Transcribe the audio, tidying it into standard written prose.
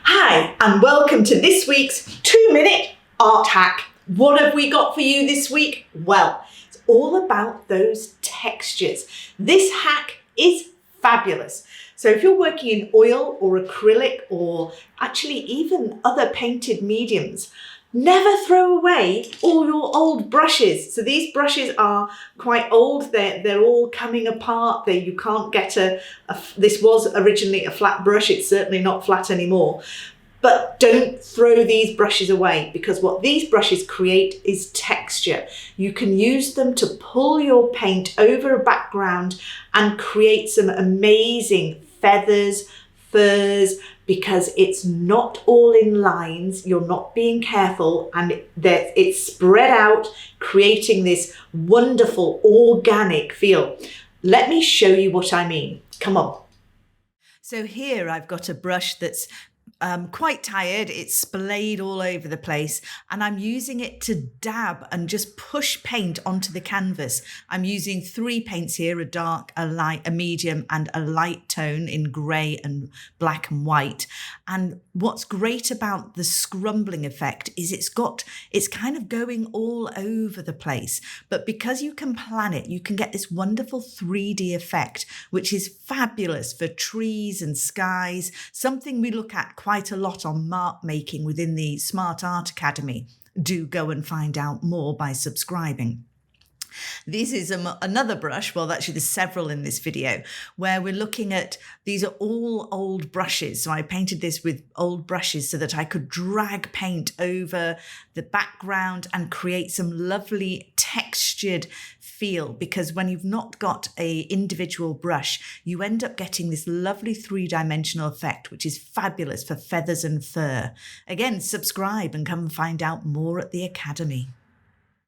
Hi, and welcome to this week's 2-minute art hack. What have we got for you this week? Well, it's all about those textures. This hack is fabulous. So if you're working in oil or acrylic or actually even other painted mediums, never throw away all your old brushes. So these brushes are quite old. They're all coming apart. You can't get this was originally a flat brush. It's certainly not flat anymore. But don't throw these brushes away, because what these brushes create is texture. You can use them to pull your paint over a background and create some amazing feathers, furs, because it's not all in lines, you're not being careful, and it's spread out, creating this wonderful organic feel. Let me show you what I mean. Come on. So here I've got a brush that's quite tired. It's splayed all over the place, and I'm using it to dab and just push paint onto the canvas. I'm using 3 paints here, a dark, a light, a medium, and a light tone in grey and black and white. And what's great about the scrumbling effect is it's kind of going all over the place. But because you can plan it, you can get this wonderful 3D effect, which is fabulous for trees and skies, something we look at quite a lot on mark making within the Smart Art Academy. Do go and find out more by subscribing. This is another brush, well actually there's several in this video, where we're looking at, these are all old brushes. So I painted this with old brushes so that I could drag paint over the background and create some lovely textured feel, because when you've not got a individual brush, you end up getting this lovely 3-dimensional effect, which is fabulous for feathers and fur. Again, subscribe and come and find out more at the Academy.